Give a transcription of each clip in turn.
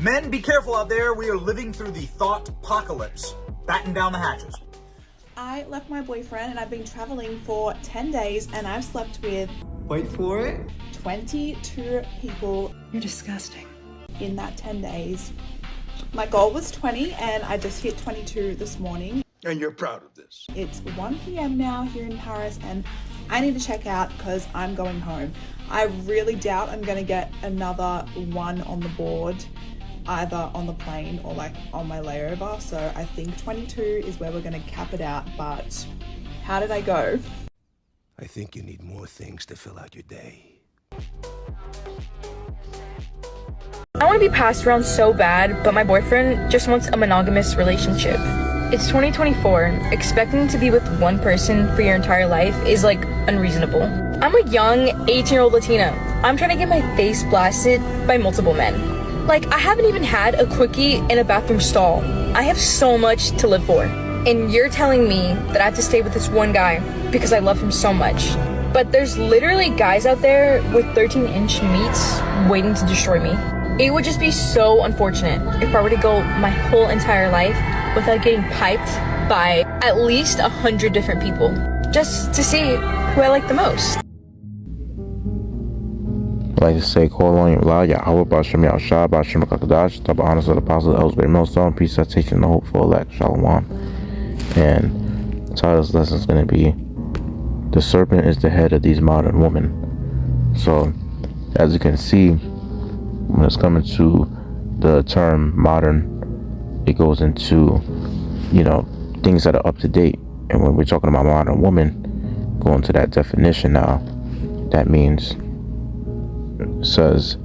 Men, be careful out there. We are living through the thought apocalypse. Batten down the hatches. I left my boyfriend and I've been traveling for 10 days and I've slept with, wait for it, 22 people. You're disgusting. In that 10 days. My goal was 20 and I just hit 22 this morning. And you're proud of this. It's 1 p.m. now here in Paris and I need to check out because I'm going home. I really doubt I'm going to get another one on the board, either on the plane or like on my layover. So I think 22 is where we're going to cap it out. But how did I go? I think you need more things to fill out your day. I want to be passed around so bad, but my boyfriend just wants a monogamous relationship. It's 2024. Expecting to be with one person for your entire life is like unreasonable. I'm a young 18-year-old Latina. I'm trying to get my face blasted by multiple men. Like, I haven't even had a quickie in a bathroom stall. I have so much to live for. And you're telling me that I have to stay with this one guy because I love him so much. But there's literally guys out there with 13-inch meats waiting to destroy me. It would just be so unfortunate if I were to go my whole entire life without getting piped by at least 100 different people, just to see who I like the most. I like to say, call on Allah, Yahweh, Bashim Yasharahla, Bashim Kakadash, Tabahanas of the Apostles, Ellsbury Millstone, peace, citation, the hopeful elect, Shalom. And the title of this lesson is going to be, The Serpent is the Head of These Modern Women. So, as you can see, when it's coming to the term modern, it goes into, things that are up to date. And when we're talking about modern woman, going to that definition now, that means, it says,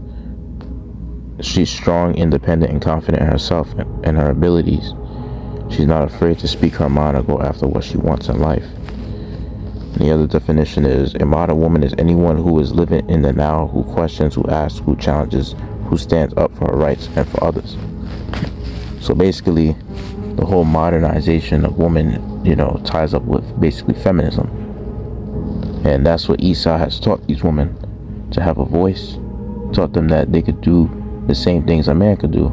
she's strong, independent, and confident in herself and her abilities. She's not afraid to speak her mind or go after what she wants in life. And the other definition is, a modern woman is anyone who is living in the now, who questions, who asks, who challenges, who stands up for her rights and for others. So basically, the whole modernization of woman, ties up with basically feminism. And that's what Esau has taught these women, to have a voice, taught them that they could do the same things a man could do.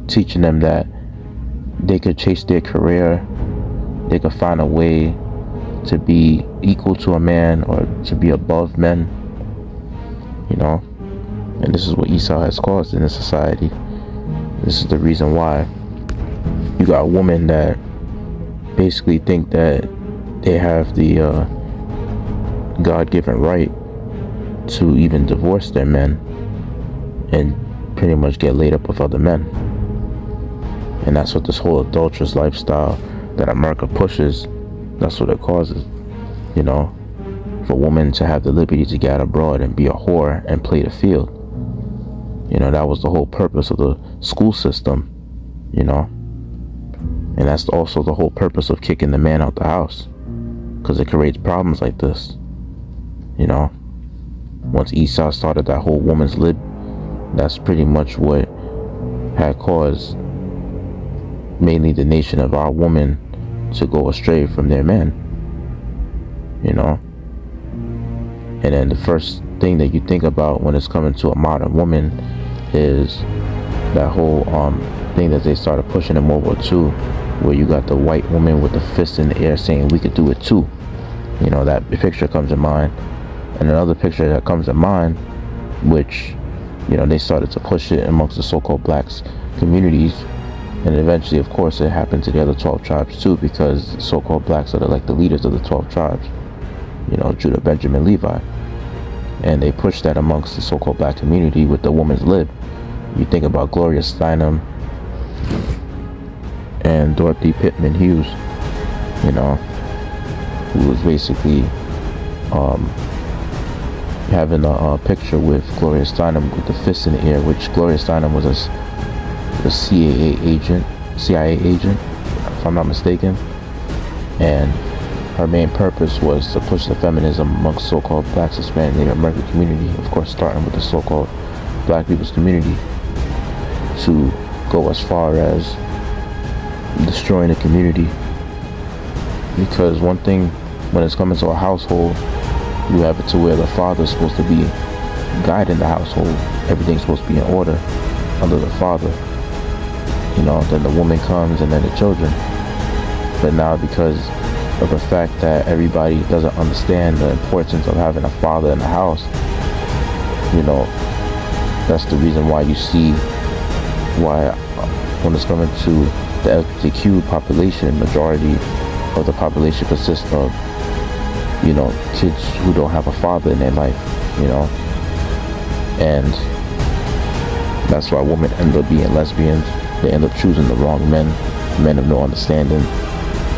Teaching them that they could chase their career, they could find a way to be equal to a man or to be above men. And this is what Esau has caused in the society. This is the reason why you got women that basically think that they have the God-given right to even divorce their men and pretty much get laid up with other men. And that's what this whole adulterous lifestyle that America pushes, that's what it causes. For women to have the liberty to get abroad and be a whore and play the field. That was the whole purpose of the school system, and that's also the whole purpose of kicking the man out the house, because it creates problems like this. Once Esau started that whole woman's lib, that's pretty much what had caused mainly the nation of our women to go astray from their men. And then the first thing that you think about when it's coming to a modern woman is that whole thing that they started pushing in World War II, where you got the white woman with the fist in the air saying we could do it too. That picture comes to mind. And another picture that comes to mind, which they started to push it amongst the so-called blacks communities, and eventually, of course, it happened to the other 12 tribes too, because so-called blacks are like the leaders of the 12 tribes, Judah, Benjamin, Levi. And they pushed that amongst the so-called black community with the woman's lib. You think about Gloria Steinem and Dorothy Pittman Hughes, who was basically having a picture with Gloria Steinem with the fist in the air, which Gloria Steinem was a CIA agent, if I'm not mistaken. And her main purpose was to push the feminism amongst so-called blacks, Hispanic, Native American community, of course starting with the so-called black people's community, to go as far as destroying the community. Because one thing, when it's coming to a household, you have it to where the father's supposed to be guiding the household. Everything's supposed to be in order under the father. Then the woman comes and then the children. But now, because of the fact that everybody doesn't understand the importance of having a father in the house, that's the reason why you see why when it's coming to the LGBTQ population, majority of the population consists of, kids who don't have a father in their life, and that's why women end up being lesbians. They end up choosing the wrong men of no understanding,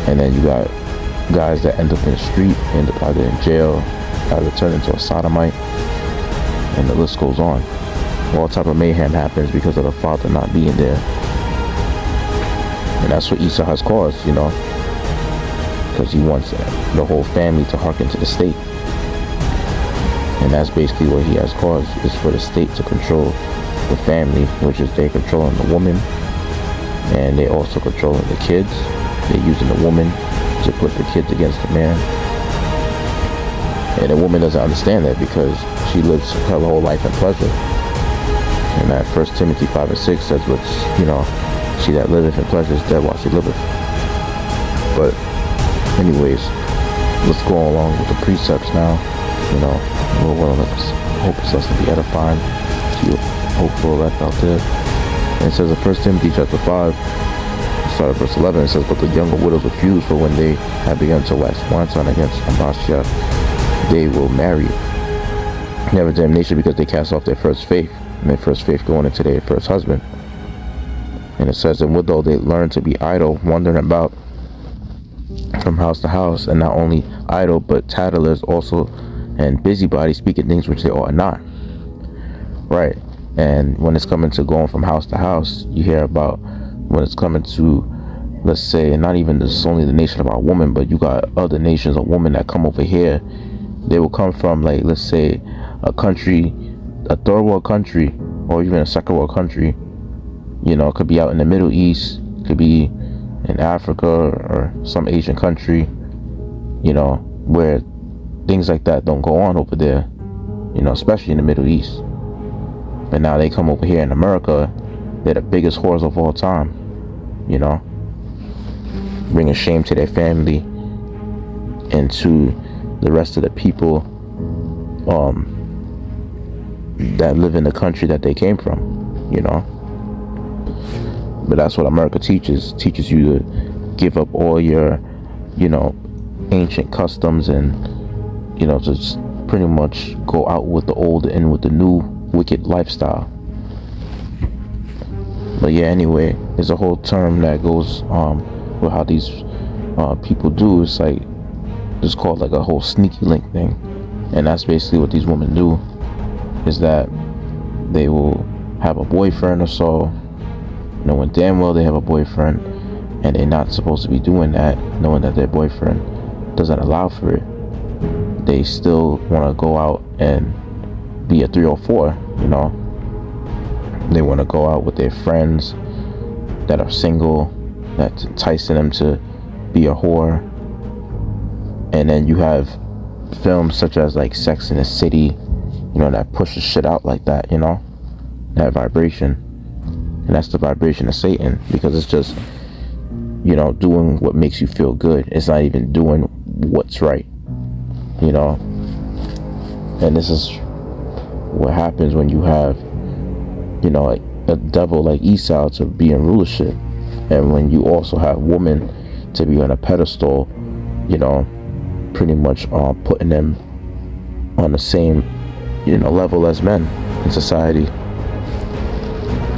and then you got guys that end up in the street, end up either in jail, either turn into a sodomite, and the list goes on. All type of mayhem happens because of the father not being there. And that's what Esau has caused, because he wants the whole family to hearken to the state. And that's basically what he has caused, is for the state to control the family, which is they controlling the woman, and they also controlling the kids. They're using the woman to put the kids against the man. And the woman doesn't understand that, because she lives her whole life in pleasure. And that 1 Timothy 5:6 says, she that liveth in pleasure is dead while she liveth. But anyways, let's go along with the precepts now. Lord willing, hope this lesson be edifying to you hopeful elect out there. And it says in 1 Timothy chapter 5, start at verse 11, it says, but the younger widows refuse, for when they have begun to wax wanton against Ambastia, they will marry. Never damnation, because they cast off their first faith, and their first faith going into their first husband. And it says, and withal they learn to be idle, wandering about from house to house, and not only idle, but tattlers also, and busybodies, speaking things which they ought not. Right. And when it's coming to going from house to house, you hear about when it's coming to, let's say, not even this only the nation of our women, but you got other nations of women that come over here. They will come from, like, let's say, a country, a third world country, or even a second world country. It could be out in the Middle East, could be in Africa or some Asian country, where things like that don't go on over there, especially in the Middle East. But now they come over here in America, they're the biggest whores of all time, bringing shame to their family and to the rest of the people that live in the country that they came from, But that's what America teaches you to give up all your, ancient customs and, just pretty much go out with the old and with the new wicked lifestyle. But yeah, anyway, there's a whole term that goes with how these people do. It's like, it's called like a whole sneaky link thing. And that's basically what these women do, is that they will have a boyfriend or so, knowing damn well they have a boyfriend, and they're not supposed to be doing that, knowing that their boyfriend doesn't allow for it. They still want to go out and be a 304, They want to go out with their friends that are single, that's enticing them to be a whore. And then you have films such as like Sex and the City, that pushes shit out like that, that vibration. And that's the vibration of Satan, because it's just, doing what makes you feel good. It's not even doing what's right, And this is what happens when you have, like a devil like Esau to be in rulership, and when you also have women to be on a pedestal, pretty much putting them on the same, level as men in society.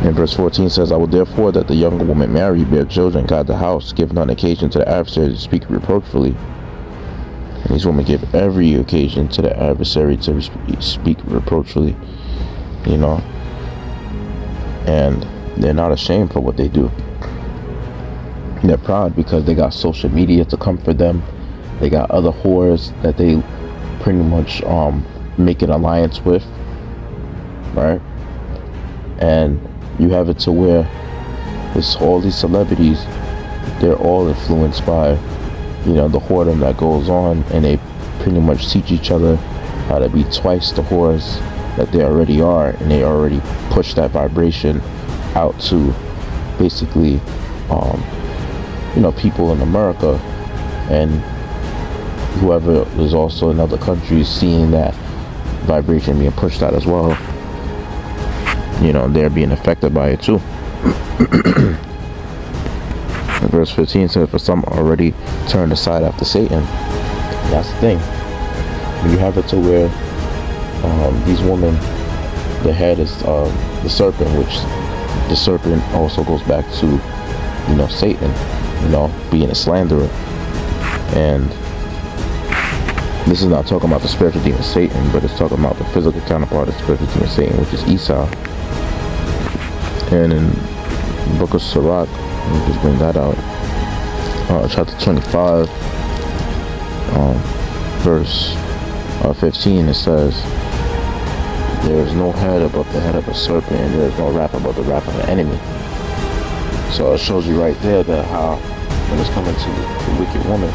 And verse 14 says, I will therefore that the younger woman marry, bear children, guard the house, give on occasion to the adversary to speak reproachfully. And these women give every occasion to the adversary to speak reproachfully, and they're not ashamed for what they do. They're proud because they got social media to comfort them. They got other whores that they pretty much make an alliance with, right? And you have it to where all these celebrities, they're all influenced by, the whoredom that goes on, and they pretty much teach each other how to be twice the whores that they already are, and they already push that vibration out to basically people in America, and whoever is also in other countries seeing that vibration being pushed out as well, they're being affected by it too. Verse 15 says, for some already turned aside after Satan. That's the thing. When you have it to where these women, the head is the serpent, which the serpent also goes back to Satan, being a slanderer. And this is not talking about the spiritual demon Satan, but it's talking about the physical counterpart of the spiritual demon Satan, which is Esau. And in the book of Sirach, let me just bring that out, chapter 25, verse 15, it says, there is no head above the head of a serpent, and there is no wrath above the wrath of an enemy. So it shows you right there that how when it's coming to the wicked woman,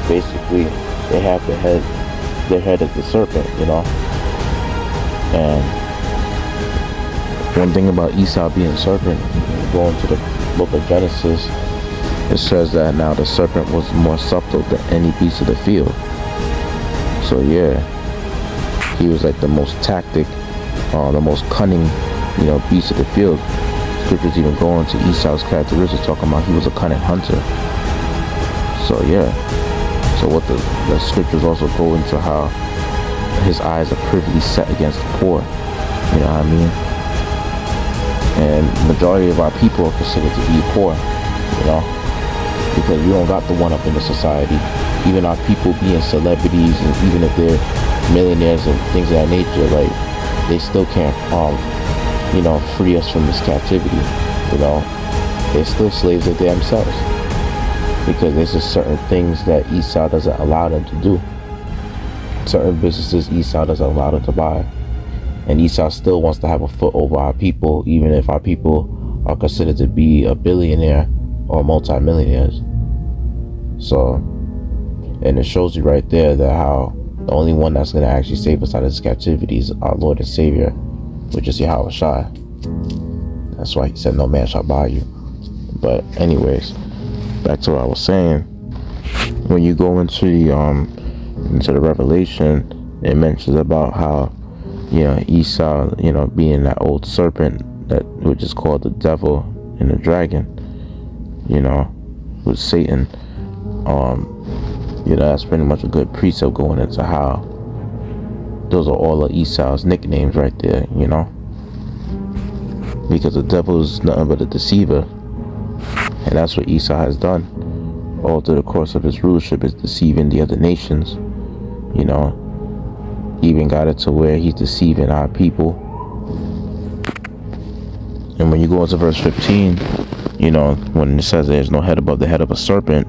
basically they have their head is the serpent, and one thing about Esau being serpent, going to the book of Genesis, it says that now the serpent was more subtle than any beast of the field. So yeah, he was like the most tactic, the most cunning, beast of the field. Scriptures even go into Esau's characteristics, talking about he was a cunning hunter. So yeah, so what the scriptures also go into how his eyes are privily set against the poor. You know what I mean? And majority of our people are considered to be poor, because we don't got the one up in the society. Even our people being celebrities, and even if they're millionaires and things of that nature, like, they still can't free us from this captivity. They're still slaves of themselves, because there's just certain things that Esau doesn't allow them to do. Certain businesses Esau doesn't allow them to buy, and Esau still wants to have a foot over our people, even if our people are considered to be a billionaire or multi-millionaires. So, and it shows you right there that how the only one that's going to actually save us out of this captivity is our Lord and Savior, which is Yasharahla. That's why he said no man shall buy you. But anyways, back to what I was saying. When you go into the Revelation, it mentions about how Esau, being that old serpent, that which is called the devil and the dragon, with Satan. That's pretty much a good precept going into how those are all of Esau's nicknames right there, because the devil is nothing but a deceiver, and that's what Esau has done all through the course of his rulership, is deceiving the other nations. Even got it to where he's deceiving our people. And when you go into verse 15, when it says there's no head above the head of a serpent,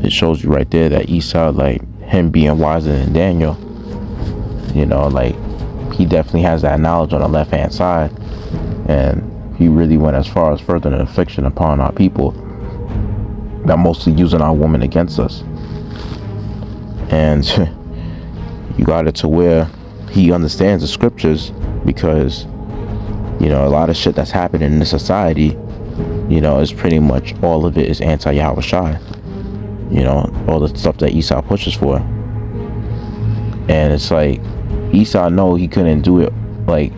it shows you right there that Esau, like him being wiser than Daniel, like he definitely has that knowledge on the left hand side, and he really went as far as further an affliction upon our people, that mostly using our woman against us. And you got it to where he understands the scriptures, because a lot of shit that's happening in the society, is pretty much all of it is anti-Yahweh. All the stuff that Esau pushes for. And it's like Esau know he couldn't do it like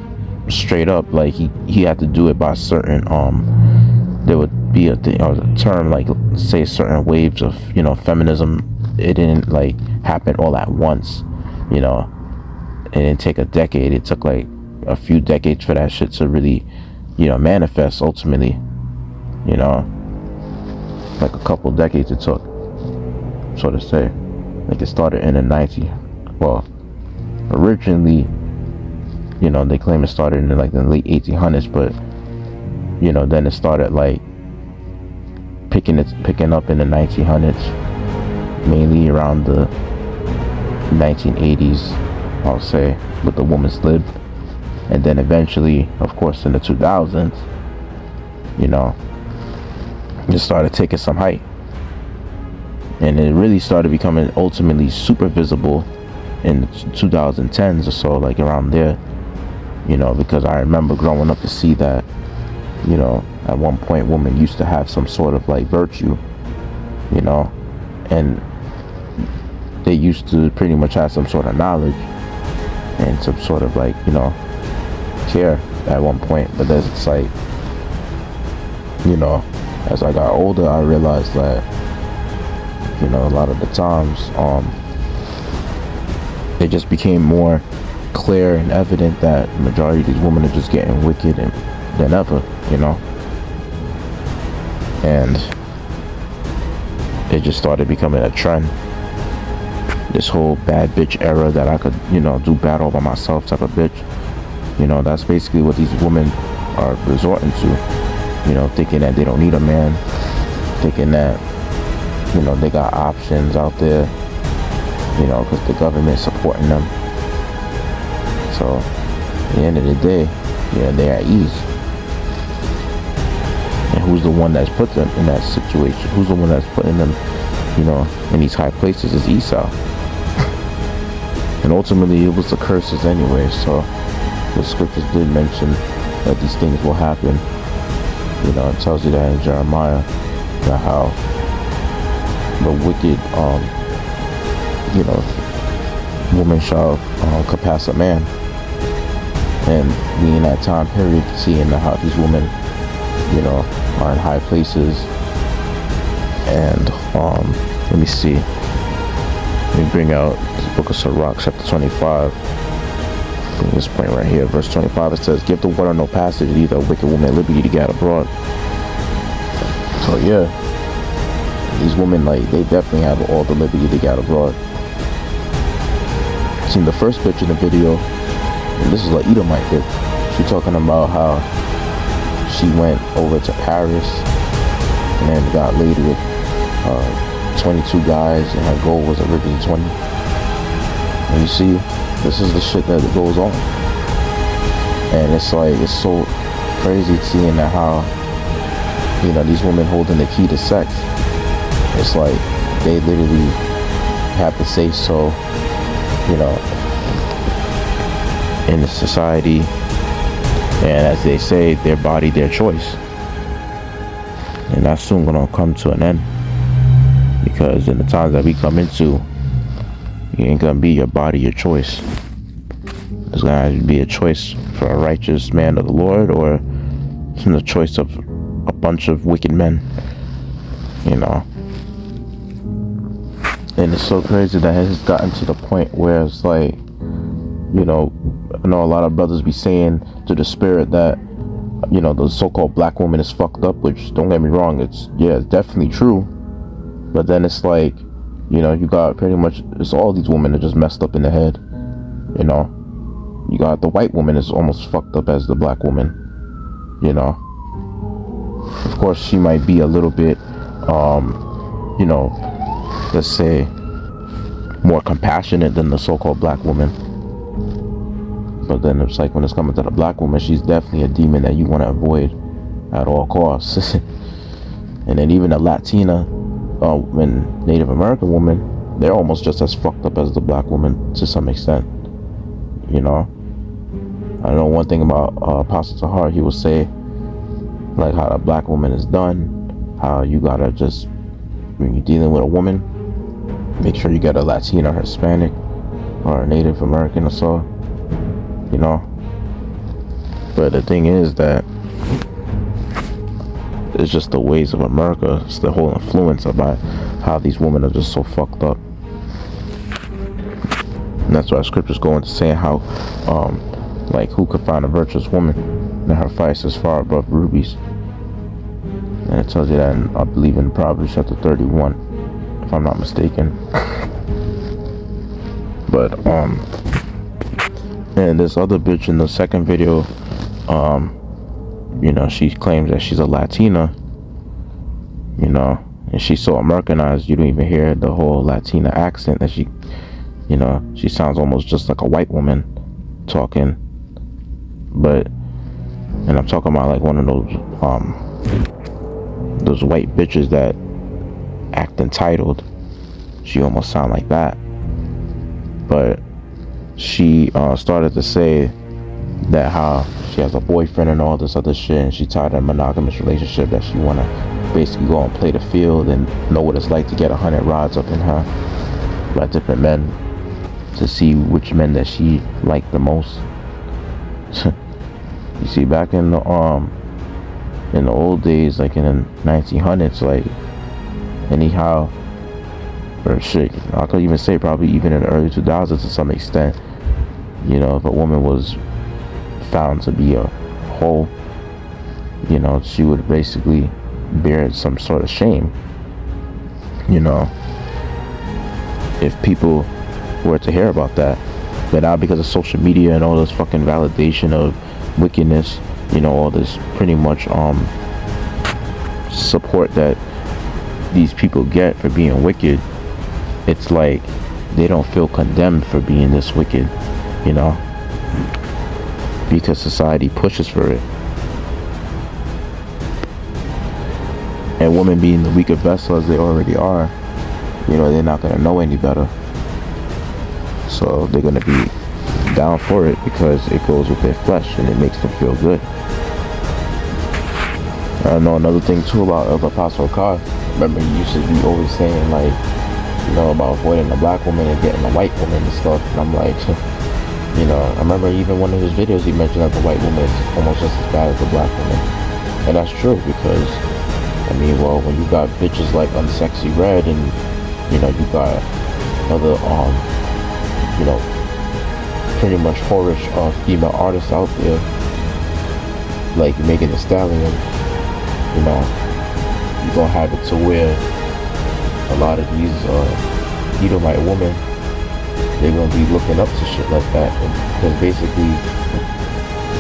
straight up, like he had to do it by certain there would be a term, like say certain waves of feminism. It didn't like happen all at once. It didn't take a decade. It took like a few decades for that shit to really manifest ultimately. Like a couple decades it took, so to say. Like it started in the originally, they claim it started in like the late 1800s, but then it started like picking up in the 1900s, mainly around the 1980s, I'll say, with the woman's lib. And then eventually, of course, in the 2000s, it started taking some height. And it really started becoming ultimately super visible in the 2010s or so, like around there, you know, because I remember growing up to see that, you know, at one point women used to have some sort of like virtue, you know, and they used to pretty much have some sort of knowledge and some sort of like, you know, care at one point. But then it's like, you know, as I got older, I realized that, you know, a lot of the times it just became more clear and evident that the majority of these women are just getting wicked than ever, you know. And it just started becoming a trend, this whole bad bitch era, that I could, you know, do bad all by myself type of bitch. You know, that's basically what these women are resorting to, you know, thinking that they don't need a man, thinking that, you know, they got options out there, you know, because the government's supporting them. So at the end of the day, yeah, they're at ease. And who's the one that's put them in that situation? Who's the one that's putting them, you know, in these high places? Is Esau. And ultimately it was the curses anyway. So the scriptures did mention that these things will happen. You know, it tells you that in Jeremiah, that how the wicked, you know, woman shall surpass a man. And we in that time period seeing how these women, you know, are in high places. And let me see. Let me bring out the book of Sirach, chapter 25. Bring this point right here, verse 25. It says, "Give the water no passage, neither a wicked woman at liberty to get abroad." So yeah, these women, like, they definitely have all the liberty to get abroad. Seen the first bitch in the video, and this is like Edomite bitch. She talking about how she went over to Paris and got laid with 22 guys, and her goal was originally 20. And you see, this is the shit that goes on. And it's like, it's so crazy seeing that how, you know, these women holding the key to sex. It's like they literally have to say so, you know, in the society. And as they say, their body, their choice. And that's soon gonna come to an end, because in the times that we come into, it ain't gonna be your body, your choice. It's gonna be a choice for a righteous man of the Lord, or the choice of a bunch of wicked men, you know. And it's so crazy that it has gotten to the point where it's like, you know, I know a lot of brothers be saying to the spirit that, you know, the so-called black woman is fucked up, which, don't get me wrong, it's definitely true. But then it's like, you know, you got pretty much, it's all these women are just messed up in the head, you know. You got the white woman is almost fucked up as the black woman, you know. Of course, she might be a little bit, you know, let's say, more compassionate than the so-called black woman. But then it's like when it's coming to the black woman, she's definitely a demon that you want to avoid at all costs. And then even the Latina and Native American woman, they're almost just as fucked up as the black woman to some extent, you know. I know one thing about Apostle Tahar, he will say, like, how the black woman is done, how you gotta just, when you're dealing with a woman, make sure you get a Latina, Hispanic, or a Native American or so, you know. But the thing is that it's just the ways of America. It's the whole influence about how these women are just so fucked up. And that's why scriptures go into saying how, like, who could find a virtuous woman, and her vice is far above rubies. And it tells you that in, I believe, in Proverbs chapter 31, if I'm not mistaken. But and this other bitch in the second video, you know, she claims that she's a Latina, you know, and she's so Americanized, you don't even hear the whole Latina accent that she, you know, she sounds almost just like a white woman talking. But, and I'm talking about like one of those white bitches that act entitled, she almost sounded like that. But she started to say that how she has a boyfriend and all this other shit, and she tied a monogamous relationship, that she want to basically go and play the field and know what it's like to get 100 rods up in her by different men to see which men that she liked the most. You see, back in the old days, like in the 1900s, like anyhow, or shit, I could even say probably even in the early 2000s to some extent, you know, if a woman was found to be a hoe, you know, she would basically bear some sort of shame, you know, if people were to hear about that. But now, because of social media and all this fucking validation of wickedness, you know, all this pretty much support that these people get for being wicked, it's like they don't feel condemned for being this wicked, you know, because society pushes for it. And women being the weaker vessel as they already are, you know, they're not going to know any better. So they're going to be down for it because it goes with their flesh and it makes them feel good. I know another thing too about El Paso Car. Remember, he used to be always saying, like, you know, about avoiding a black woman and getting a white woman and stuff. And I'm like, you know, I remember even one of his videos he mentioned that the white woman is almost just as bad as the black woman. And that's true, because I mean, well, when you got bitches like Unsexy Red, and you know, you got other you know, pretty much whorish female artists out there, like Megan Thee Stallion, you know, you're gonna have it to where a lot of these Edomite women, they're gonna be looking up to shit like that, because basically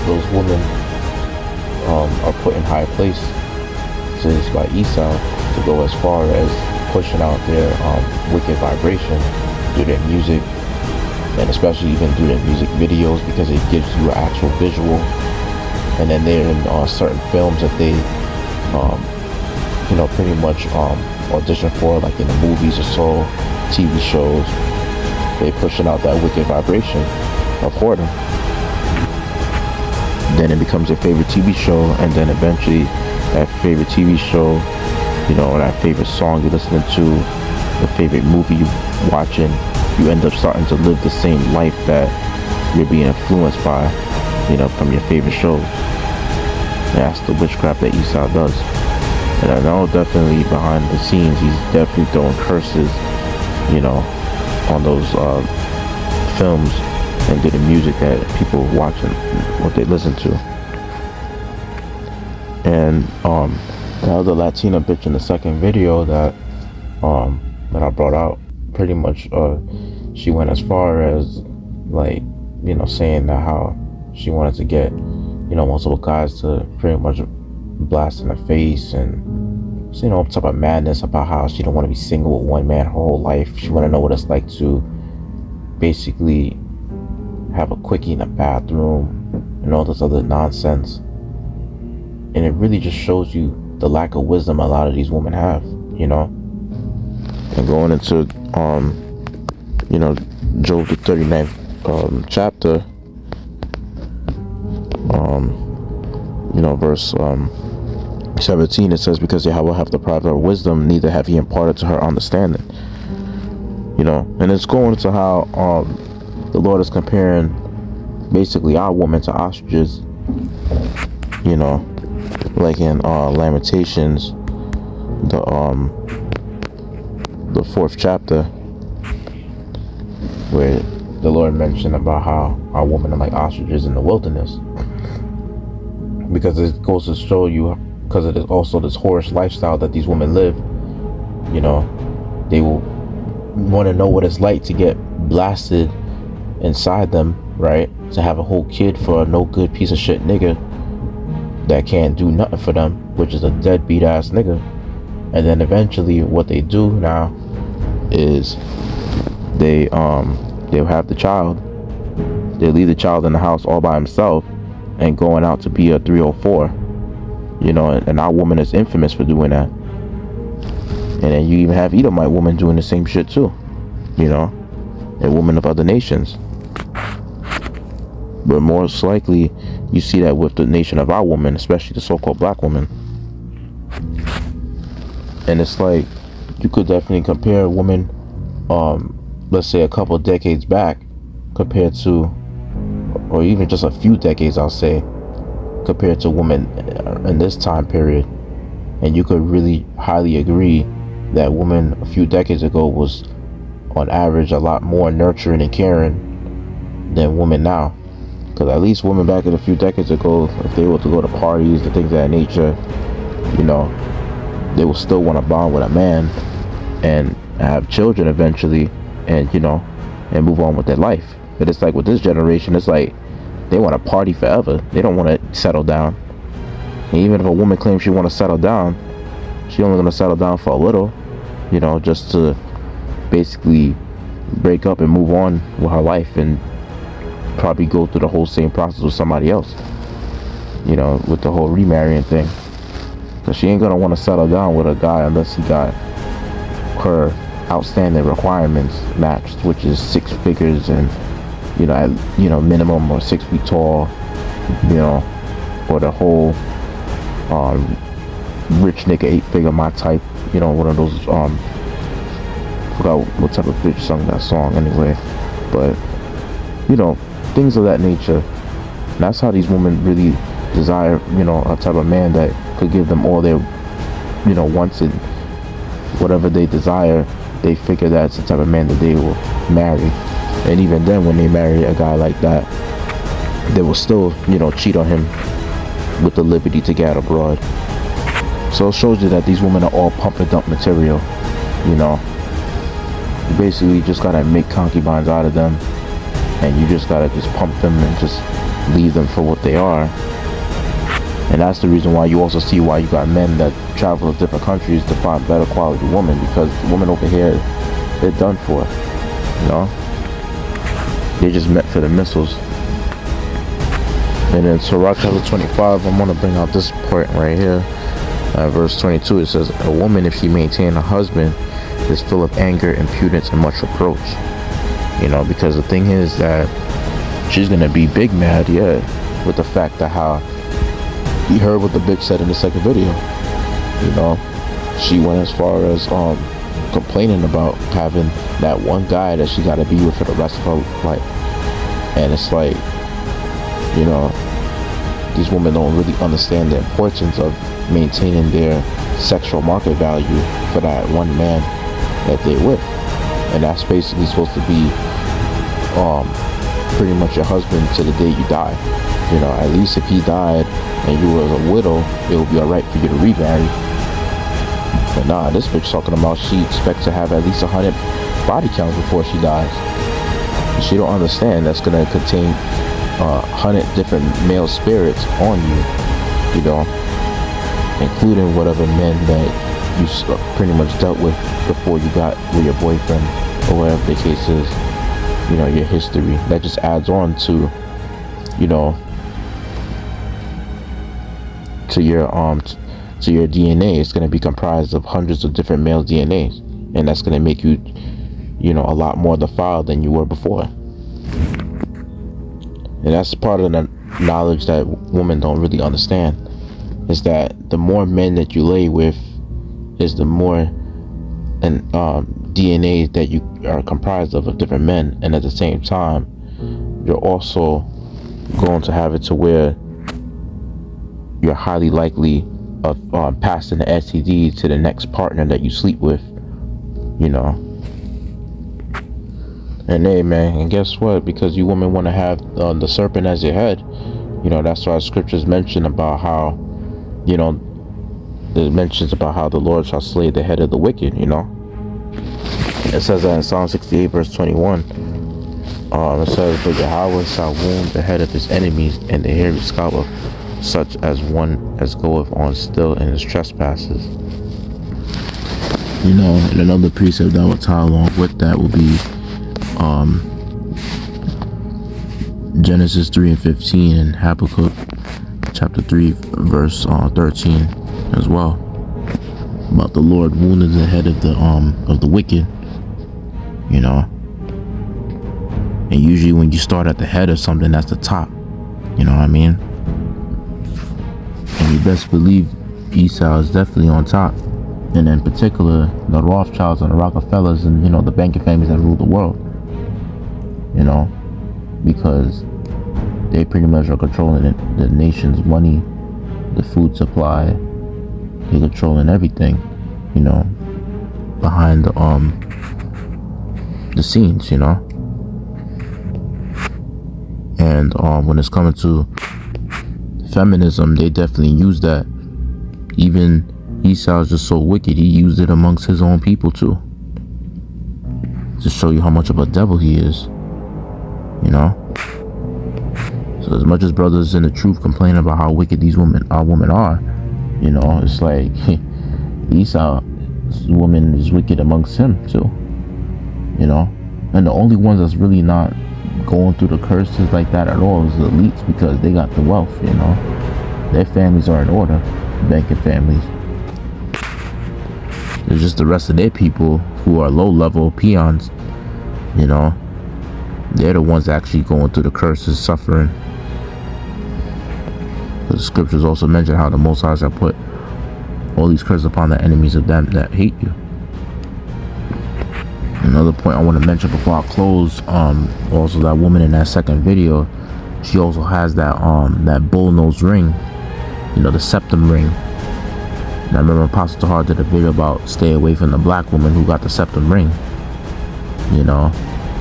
those women are put in high places by Esau to go as far as pushing out their wicked vibration through their music, and especially even through their music videos, because it gives you an actual visual. And then they're in certain films that they you know, pretty much audition for, like in the movies or so, TV shows. They pushing out that wicked vibration of whoredom. Then it becomes your favorite TV show, and then eventually that favorite TV show, you know, or that favorite song you're listening to, the favorite movie you're watching, you end up starting to live the same life that you're being influenced by, you know, from your favorite shows. That's the witchcraft that Esau does. And I know definitely behind the scenes, he's definitely throwing curses, you know, on those films and to the music that people watch and what they listen to. And the other Latina bitch in the second video that I brought out, pretty much she went as far as, like, you know, saying that how she wanted to get, you know, multiple guys to pretty much blast in her face, and, you know, type of madness about how she don't want to be single with one man her whole life. She want to know what it's like to basically have a quickie in the bathroom and all this other nonsense. And it really just shows you the lack of wisdom a lot of these women have, you know. And going into you know, Job the 39th chapter, you know, verse 17, it says, because Yahweh hath deprived her of wisdom, neither have he imparted to her understanding. You know, and it's going into how the Lord is comparing basically our woman to ostriches, you know, like in Lamentations, the 4th chapter, where the Lord mentioned about how our women are like ostriches in the wilderness, because it goes to show you, because it is also this whorish lifestyle that these women live, you know, they will want to know what it's like to get blasted inside them, right? To have a whole kid for a no good piece of shit nigga that can't do nothing for them, which is a deadbeat ass nigga. And then eventually what they do now is they'll have the child, they leave the child in the house all by himself and going out to be a 304, you know, and our woman is infamous for doing that. And then you even have Edomite women doing the same shit too, you know, and women of other nations. But most likely, you see that with the nation of our women, especially the so-called black women. And it's like, you could definitely compare women, let's say a couple of decades back, compared to, or even just a few decades, I'll say, compared to women in this time period. And you could really highly agree that women a few decades ago was, on average, a lot more nurturing and caring than women now. Because at least women back a few decades ago, if they were to go to parties and things of that nature, you know, they will still want to bond with a man and have children eventually, and, you know, and move on with their life. But it's like with this generation, it's like they want to party forever. They don't want to settle down. And even if a woman claims she want to settle down, she only going to settle down for a little, you know, just to basically break up and move on with her life, and probably go through the whole same process with somebody else, you know, with the whole remarrying thing. Because she ain't going to want to settle down with a guy unless he got her outstanding requirements matched, which is 6 figures and, you know, at, you know, minimum, or 6 feet tall, you know, or the whole rich nigga 8-figure, my type, you know, one of those, forgot what type of bitch sung that song anyway, but, you know, things of that nature. And that's how these women really desire, you know, a type of man that could give them all their, you know, wants, and whatever they desire, they figure that's the type of man that they will marry. And even then, when they marry a guy like that, they will still, you know, cheat on him with the liberty to get abroad. So it shows you that these women are all pump and dump material, you know. You basically just gotta make concubines out of them, and you just gotta just pump them and just leave them for what they are. And that's the reason why you also see why you got men that travel to different countries to find better quality women, because women over here, they're done for, you know. They're just meant for the missiles. And in Surah chapter 25, I'm gonna bring out this point right here. Verse 22, it says, a woman, if she maintain a husband, is full of anger, impudence, and much reproach. You know, because the thing is that she's gonna be big mad, yeah, with the fact that how you heard what the bitch said in the second video. You know, she went as far as complaining about having that one guy that she gotta be with for the rest of her life. And it's like, you know, these women don't really understand the importance of maintaining their sexual market value for that one man that they're with. And that's basically supposed to be pretty much your husband to the day you die. You know, at least if he died and you were a widow, it would be alright for you to remarry. But nah, this bitch talking about she expects to have at least 100 body counts before she dies. And she don't understand that's gonna contain 100 different male spirits on you, you know, including whatever men that you pretty much dealt with before you got with your boyfriend, or whatever the case is. You know, your history that just adds on to, you know, to your DNA. It's going to be comprised of hundreds of different male DNAs, and that's going to make you, you know, a lot more defiled than you were before. And that's part of the knowledge that women don't really understand, is that the more men that you lay with is the more DNA that you are comprised of different men. And at the same time, you're also going to have it to where you're highly likely of passing the STD to the next partner that you sleep with, you know. And hey, man, and guess what? Because you women want to have the serpent as your head, you know, that's why scriptures mention about how, you know, it mentions about how the Lord shall slay the head of the wicked, you know. It says that in Psalm 68 verse 21. It says, but Yahweh shall wound the head of his enemies, and the hairy scalp of such as one as goeth on still in his trespasses. You know, and another precept that will tie along with that will be Genesis 3 and 15 and Habakkuk chapter 3 verse 13 as well. about the Lord wounded the head of the wicked, you know. And usually when you start at the head of something, that's the top, you know what I mean? And you best believe Esau is definitely on top. And in particular, the Rothschilds and the Rockefellers and, you know, the banking families that rule the world, you know, because they pretty much are controlling the nation's money, the food supply. They're controlling everything, you know, behind the scenes, you know. And when it's coming to feminism, they definitely use that. Even Esau is just so wicked, he used it amongst his own people too, to show you how much of a devil he is, you know. So as much as brothers in the truth complain about how wicked these women are, you know, it's like Esau's woman is wicked amongst him too, you know. And the only ones that's really not going through the curses like that at all is the elites, because they got the wealth, you know. Their families are in order, banking families. There's just the rest of their people who are low-level peons, you know. They're the ones actually going through the curses, suffering. The scriptures also mention how the Most High shall put all these curses upon the enemies of them that hate you. Another point I want to mention before I close, also that woman in that second video, she also has that that bull-nose ring, you know, the septum ring. And I remember Apostle Tahar did a video about stay away from the black woman who got the septum ring, you know.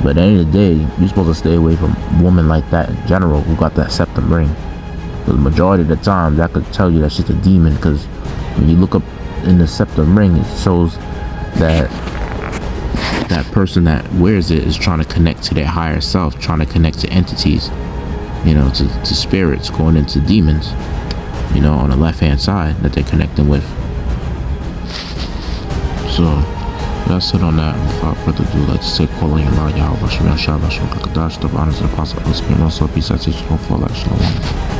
But at the end of the day, you're supposed to stay away from women like that in general who got that septum ring. Because the majority of the time, that could tell you that she's a demon, because when you look up in the septum ring, it shows that that person that wears it is trying to connect to their higher self, trying to connect to entities, you know, to spirits, going into demons, you know, on the left hand side that they're connecting with. So that's it on that. Without further ado, let's say calling Allah Yahweh Shalom Shalom Kakadash, the honors of the Apostle, peace, I teach, no fall, Shalom.